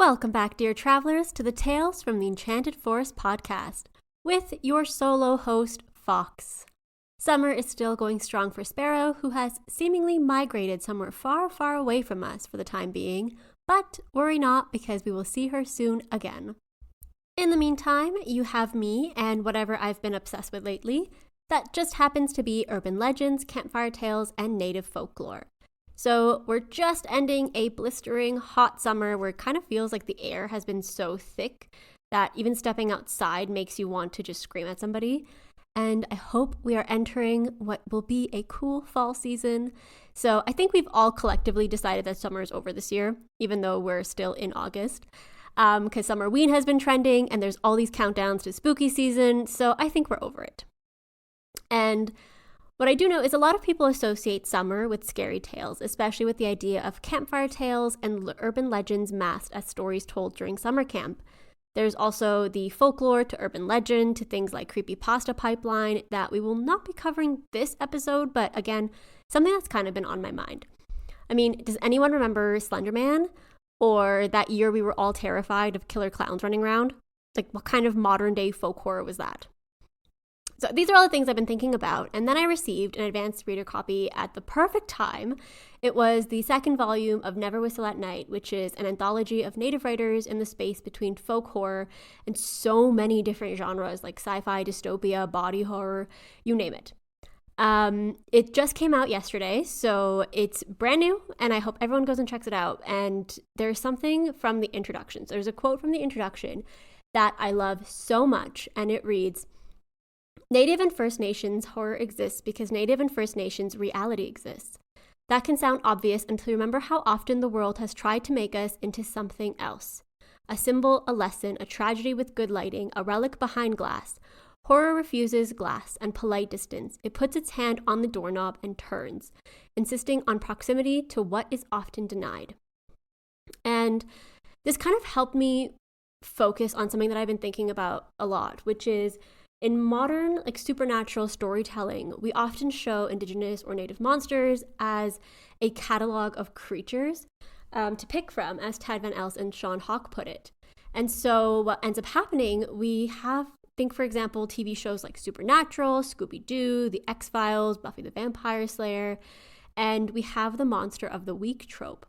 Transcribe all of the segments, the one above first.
Welcome back, dear travelers, to the Tales from the Enchanted Forest podcast, with your solo host, Fox. Summer is still going strong for Sparrow, who has seemingly migrated somewhere far, far away from us for the time being, but worry not, because we will see her soon again. In the meantime, you have me and whatever I've been obsessed with lately, that just happens to be urban legends, campfire tales, and native folklore. So we're just ending a blistering hot summer where it kind of feels like the air has been so thick that even stepping outside makes you want to just scream at somebody. And I hope we are entering what will be a cool fall season. So I think we've all collectively decided that summer is over this year, even though we're still in August. Because Summerween has been trending and there's all these countdowns to spooky season. So I think we're over it. And what I do know is a lot of people associate summer with scary tales, especially with the idea of campfire tales and urban legends masked as stories told during summer camp. There's also the folklore to urban legend to things like creepypasta pipeline that we will not be covering this episode, but again, something that's kind of been on my mind. I mean, does anyone remember Slender Man? Or that year we were all terrified of killer clowns running around? Like, what kind of modern day folk horror was that? So these are all the things I've been thinking about, and then I received an advanced reader copy at the perfect time. It was the second volume of Never Whistle at Night, which is an anthology of native writers in the space between folk horror and so many different genres like sci-fi, dystopia, body horror, you name it. It just came out yesterday, so it's brand new, and I hope everyone goes and checks it out. And there's something from the introduction. So there's a quote from the introduction that I love so much, and it reads, "Native and First Nations horror exists because Native and First Nations reality exists. That can sound obvious until you remember how often the world has tried to make us into something else. A symbol, a lesson, a tragedy with good lighting, a relic behind glass. Horror refuses glass and polite distance. It puts its hand on the doorknob and turns, insisting on proximity to what is often denied." And this kind of helped me focus on something that I've been thinking about a lot, which is in modern, like, supernatural storytelling, we often show Indigenous or Native monsters as a catalog of creatures to pick from, as Tad Van Els and Sean Hawke put it. And so what ends up happening, we have, think for example, TV shows like Supernatural, Scooby-Doo, The X-Files, Buffy the Vampire Slayer, and we have the monster-of-the-week-trope.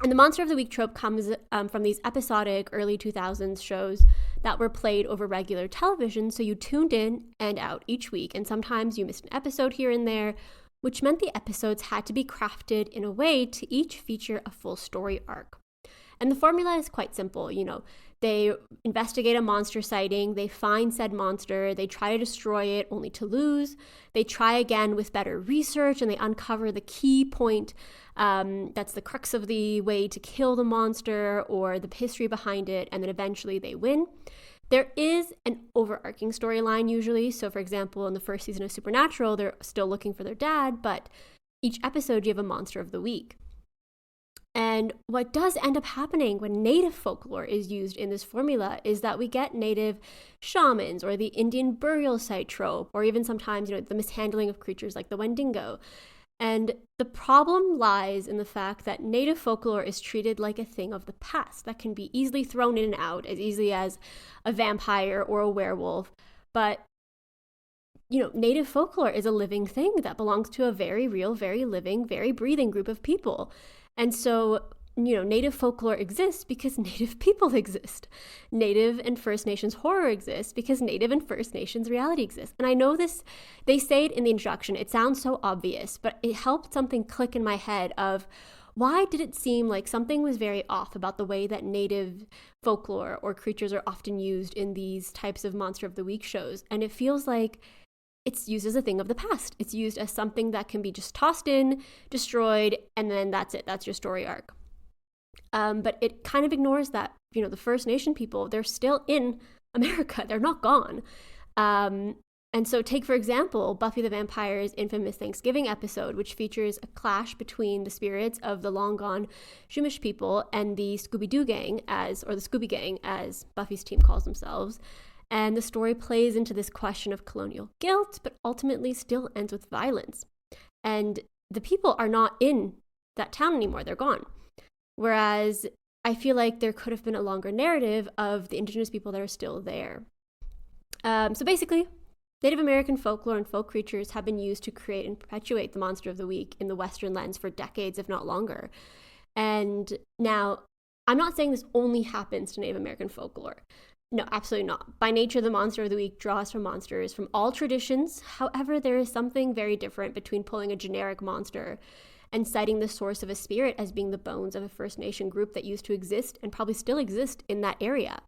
And the monster-of-the-week-trope comes from these episodic early 2000s shows that were played over regular television, so you tuned in and out each week, and sometimes you missed an episode here and there, which meant the episodes had to be crafted in a way to each feature a full story arc. And the formula is quite simple. They investigate a monster sighting, they find said monster, they try to destroy it only to lose, they try again with better research, and they uncover the key point that's the crux of the way to kill the monster or the history behind it, and then eventually they win. There is an overarching storyline usually. So for example, in the first season of Supernatural, they're still looking for their dad, but each episode you have a monster of the week. And what does end up happening when native folklore is used in this formula is that we get native shamans or the Indian burial site trope, or even sometimes, the mishandling of creatures like the Wendigo. And the problem lies in the fact that native folklore is treated like a thing of the past that can be easily thrown in and out as easily as a vampire or a werewolf. But native folklore is a living thing that belongs to a very real, very living, very breathing group of people. And so, native folklore exists because native people exist. Native and First Nations horror exists because native and First Nations reality exists. And I know this, they say it in the introduction, it sounds so obvious, but it helped something click in my head of why did it seem like something was very off about the way that native folklore or creatures are often used in these types of Monster of the Week shows. And it feels like it's used as a thing of the past. It's used as something that can be just tossed in, destroyed, and then that's it. That's your story arc. But it kind of ignores that, the First Nation people, they're still in America. They're not gone. And so take, for example, Buffy the Vampire's infamous Thanksgiving episode, which features a clash between the spirits of the long-gone Chumash people and the Scooby-Doo gang, or the Scooby Gang, as Buffy's team calls themselves. And the story plays into this question of colonial guilt, but ultimately still ends with violence. And the people are not in that town anymore. They're gone. Whereas I feel like there could have been a longer narrative of the Indigenous people that are still there. So basically, Native American folklore and folk creatures have been used to create and perpetuate the monster of the week in the Western lens for decades, if not longer. And now, I'm not saying this only happens to Native American folklore. No, absolutely not. By nature, the monster of the week draws from monsters from all traditions. However, there is something very different between pulling a generic monster and citing the source of a spirit as being the bones of a First Nation group that used to exist and probably still exist in that area.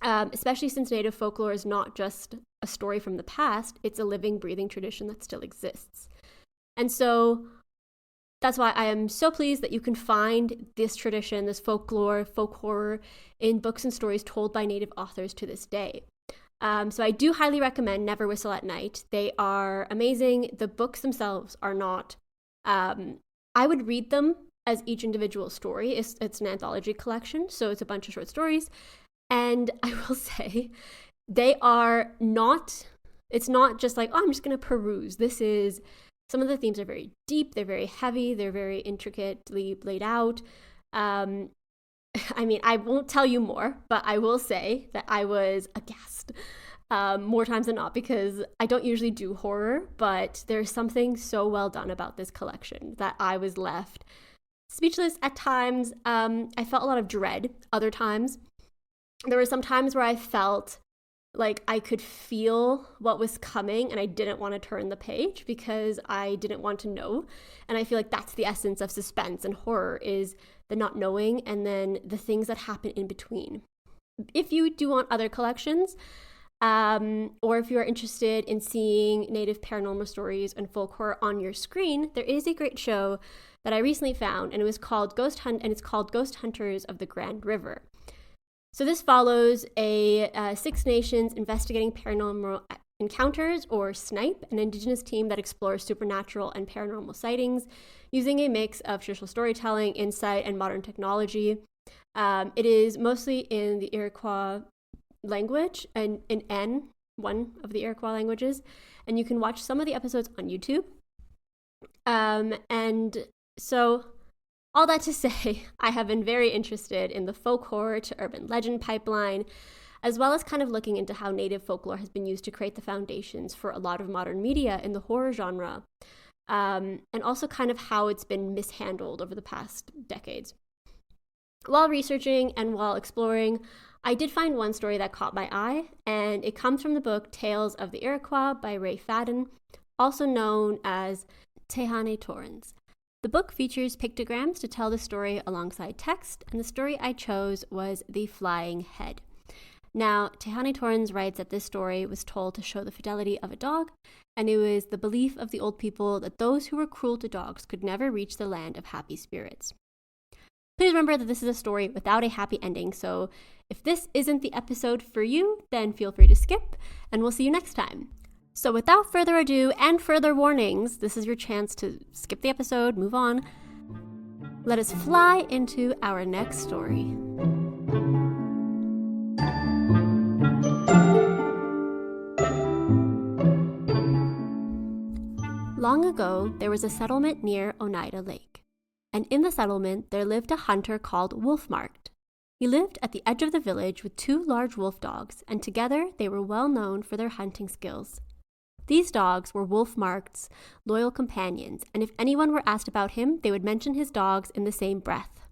Especially since Native folklore is not just a story from the past, it's a living, breathing tradition that still exists. And so that's why I am so pleased that you can find this tradition, this folklore, folk horror, in books and stories told by Native authors to this day. So I do highly recommend Never Whistle at Night. They are amazing. The books themselves are not, I would read them as each individual story. It's an anthology collection, so it's a bunch of short stories. And I will say, they are not, it's not just like, oh, I'm just going to peruse. Some of the themes are very deep, they're very heavy, they're very intricately laid out. I mean, I won't tell you more, but I will say that I was aghast more times than not, because I don't usually do horror, but there's something so well done about this collection that I was left speechless at times. I felt a lot of dread other times. There were some times where I felt like I could feel what was coming and I didn't want to turn the page because I didn't want to know. And I feel like that's the essence of suspense and horror, is the not knowing and then the things that happen in between. If you do want other collections, or if you're interested in seeing Native paranormal stories and folk horror on your screen, there is a great show that I recently found, and it's called Ghost Hunters of the Grand River. So this follows a Six Nations investigating paranormal encounters, or SNIPE, an Indigenous team that explores supernatural and paranormal sightings using a mix of traditional storytelling, insight, and modern technology. It is mostly in the Iroquois language, and in N, one of the Iroquois languages, and you can watch some of the episodes on YouTube. And so, all that to say, I have been very interested in the folk horror to urban legend pipeline, as well as kind of looking into how Native folklore has been used to create the foundations for a lot of modern media in the horror genre, and also kind of how it's been mishandled over the past decades. While researching and while exploring, I did find one story that caught my eye, and it comes from the book Tales of the Iroquois by Ray Fadden, also known as Tehanetorens. The book features pictograms to tell the story alongside text, and the story I chose was The Flying Head. Now, Tehanetorens writes that this story was told to show the fidelity of a dog, and it was the belief of the old people that those who were cruel to dogs could never reach the land of happy spirits. Please remember that this is a story without a happy ending, so if this isn't the episode for you, then feel free to skip, and we'll see you next time. So without further ado and further warnings, this is your chance to skip the episode, move on. Let us fly into our next story. Long ago, there was a settlement near Oneida Lake, and in the settlement there lived a hunter called Wolfmarked. He lived at the edge of the village with 2 large wolf dogs, and together they were well known for their hunting skills. These dogs were Wolfmarked's loyal companions, and if anyone were asked about him, they would mention his dogs in the same breath.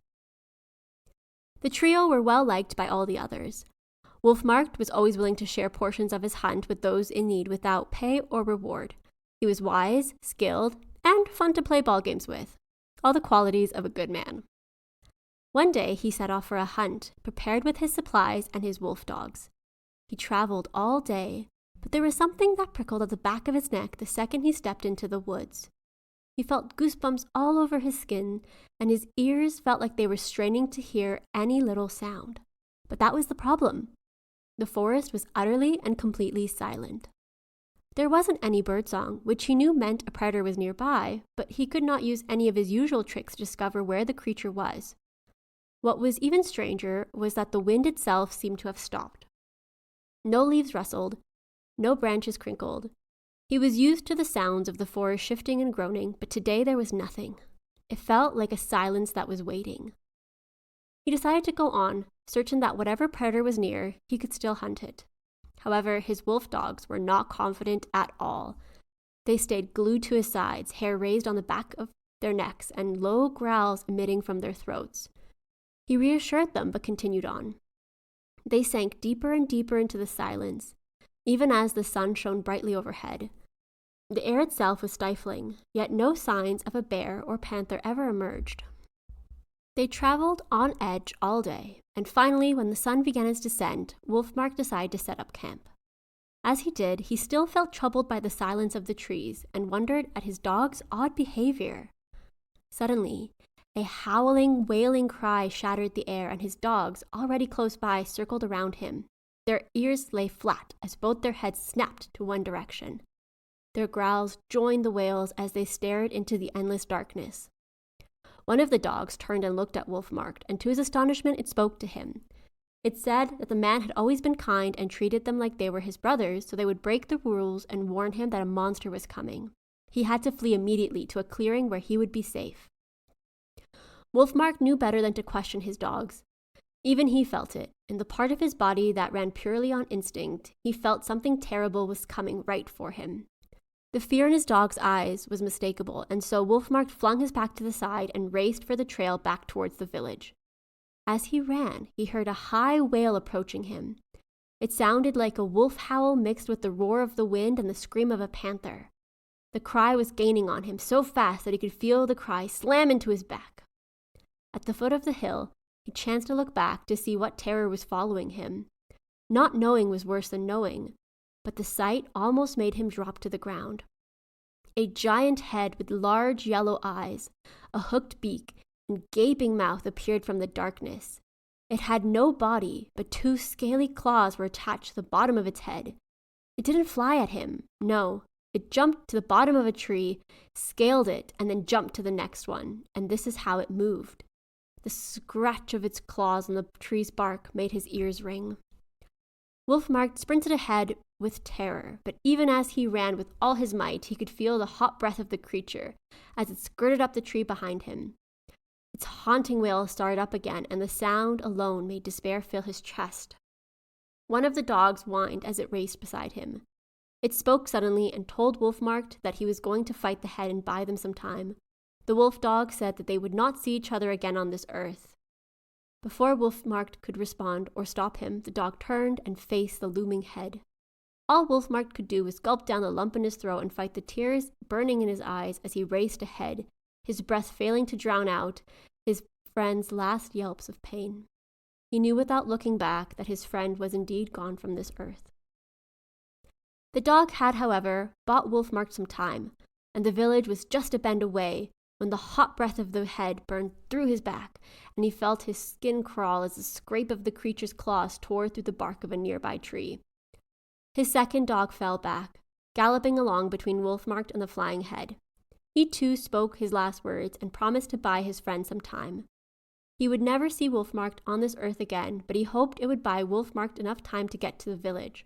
The trio were well liked by all the others. Wolfmarked was always willing to share portions of his hunt with those in need without pay or reward. He was wise, skilled, and fun to play ball games with, all the qualities of a good man. One day he set off for a hunt, prepared with his supplies and his wolf dogs. He traveled all day, but there was something that prickled at the back of his neck the second he stepped into the woods. He felt goosebumps all over his skin, and his ears felt like they were straining to hear any little sound. But that was the problem. The forest was utterly and completely silent. There wasn't any birdsong, which he knew meant a predator was nearby, but he could not use any of his usual tricks to discover where the creature was. What was even stranger was that the wind itself seemed to have stopped. No leaves rustled, no branches crinkled. He was used to the sounds of the forest shifting and groaning, but today there was nothing. It felt like a silence that was waiting. He decided to go on, certain that whatever predator was near, he could still hunt it. However, his wolf dogs were not confident at all. They stayed glued to his sides, hair raised on the back of their necks, and low growls emitting from their throats. He reassured them, but continued on. They sank deeper and deeper into the silence, even as the sun shone brightly overhead. The air itself was stifling, yet no signs of a bear or panther ever emerged. They traveled on edge all day, and finally, when the sun began its descent, Wolfmark decided to set up camp. As he did, he still felt troubled by the silence of the trees and wondered at his dog's odd behavior. Suddenly, a howling, wailing cry shattered the air, and his dogs, already close by, circled around him. Their ears lay flat as both their heads snapped to one direction. Their growls joined the wails as they stared into the endless darkness. One of the dogs turned and looked at Wolfmark, and to his astonishment it spoke to him. It said that the man had always been kind and treated them like they were his brothers, so they would break the rules and warn him that a monster was coming. He had to flee immediately to a clearing where he would be safe. Wolfmark knew better than to question his dogs. Even he felt it. In the part of his body that ran purely on instinct, he felt something terrible was coming right for him. The fear in his dog's eyes was mistakable, and so Wolfmark flung his pack to the side and raced for the trail back towards the village. As he ran, he heard a high wail approaching him. It sounded like a wolf howl mixed with the roar of the wind and the scream of a panther. The cry was gaining on him so fast that he could feel the cry slam into his back. At the foot of the hill, he chanced to look back to see what terror was following him. Not knowing was worse than knowing, but the sight almost made him drop to the ground. A giant head with large yellow eyes, a hooked beak, and gaping mouth appeared from the darkness. It had no body, but two scaly claws were attached to the bottom of its head. It didn't fly at him, no. It jumped to the bottom of a tree, scaled it, and then jumped to the next one, and this is how it moved. The scratch of its claws on the tree's bark made his ears ring. Wolfmark sprinted ahead with terror, but even as he ran with all his might, he could feel the hot breath of the creature as it skirted up the tree behind him. Its haunting wail started up again, and the sound alone made despair fill his chest. One of the dogs whined as it raced beside him. It spoke suddenly and told Wolfmark that he was going to fight the head and buy them some time. The wolf dog said that they would not see each other again on this earth. Before Wolfmark could respond or stop him, the dog turned and faced the looming head. All Wolfmark could do was gulp down the lump in his throat and fight the tears burning in his eyes as he raced ahead, his breath failing to drown out his friend's last yelps of pain. He knew without looking back that his friend was indeed gone from this earth. The dog had, however, bought Wolfmark some time, and the village was just a bend away when the hot breath of the head burned through his back, and he felt his skin crawl as the scrape of the creature's claws tore through the bark of a nearby tree. His second dog fell back, galloping along between Wolfmark and the flying head. He too spoke his last words and promised to buy his friend some time. He would never see Wolfmark on this earth again, but he hoped it would buy Wolfmark enough time to get to the village.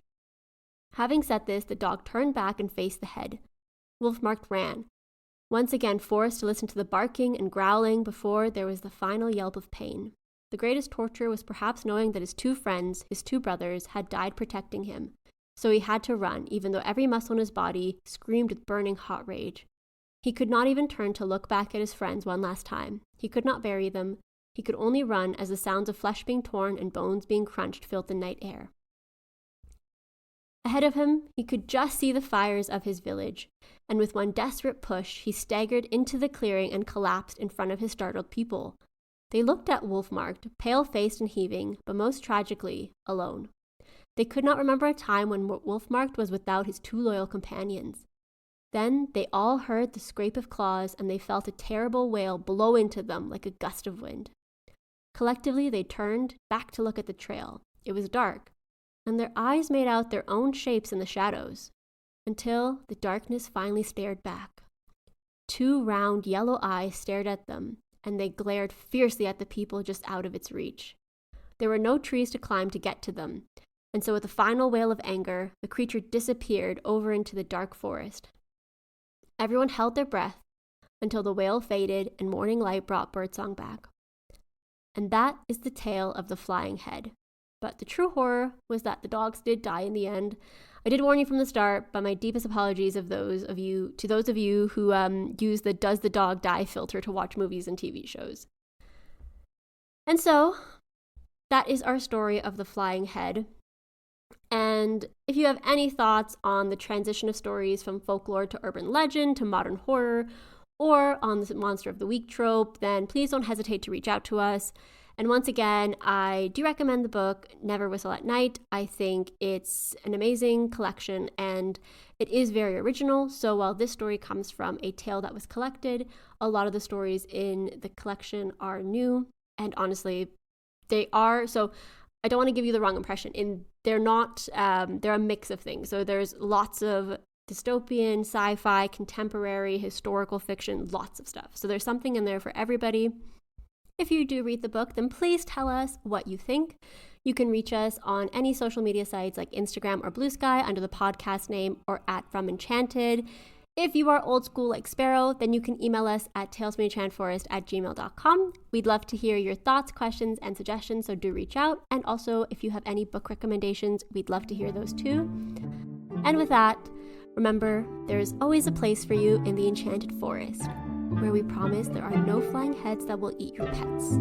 Having said this, the dog turned back and faced the head. Wolfmark ran, once again forced to listen to the barking and growling before there was the final yelp of pain. The greatest torture was perhaps knowing that his two friends, his two brothers, had died protecting him, so he had to run, even though every muscle in his body screamed with burning hot rage. He could not even turn to look back at his friends one last time. He could not bury them. He could only run as the sounds of flesh being torn and bones being crunched filled the night air. Ahead of him, he could just see the fires of his village, and with one desperate push, he staggered into the clearing and collapsed in front of his startled people. They looked at Wolfmark, pale-faced and heaving, but most tragically, alone. They could not remember a time when Wolfmark was without his two loyal companions. Then they all heard the scrape of claws, and they felt a terrible wail blow into them like a gust of wind. Collectively, they turned back to look at the trail. It was dark, and their eyes made out their own shapes in the shadows, until the darkness finally stared back. Two round yellow eyes stared at them, and they glared fiercely at the people just out of its reach. There were no trees to climb to get to them, and so with a final wail of anger, the creature disappeared over into the dark forest. Everyone held their breath until the wail faded and morning light brought birdsong back. and that is the tale of the flying head. But the true horror was that the dogs did die in the end. I did warn you from the start, but my deepest apologies to those of you who use the "does the dog die" filter to watch movies and TV shows. And so, that is our story of the flying head. And if you have any thoughts on the transition of stories from folklore to urban legend to modern horror, or on the monster of the week trope, then please don't hesitate to reach out to us. And once again, I do recommend the book Never Whistle at Night. I think it's an amazing collection and it is very original. So while this story comes from a tale that was collected, a lot of the stories in the collection are new. And honestly, they are. So I don't want to give you the wrong impression. They're not, they're a mix of things. So there's lots of dystopian, sci-fi, contemporary, historical fiction, lots of stuff. So there's something in there for everybody. If you do read the book, then please tell us what you think. You can reach us on any social media sites like Instagram or Bluesky under the podcast name or @FromEnchanted. If you are old school like Sparrow, then you can email us at talesfromenchantedforest@gmail.com. We'd love to hear your thoughts, questions, and suggestions, so do reach out. And also, if you have any book recommendations, we'd love to hear those too. And with that, remember, there is always a place for you in the Enchanted Forest, where we promise there are no flying heads that will eat your pets.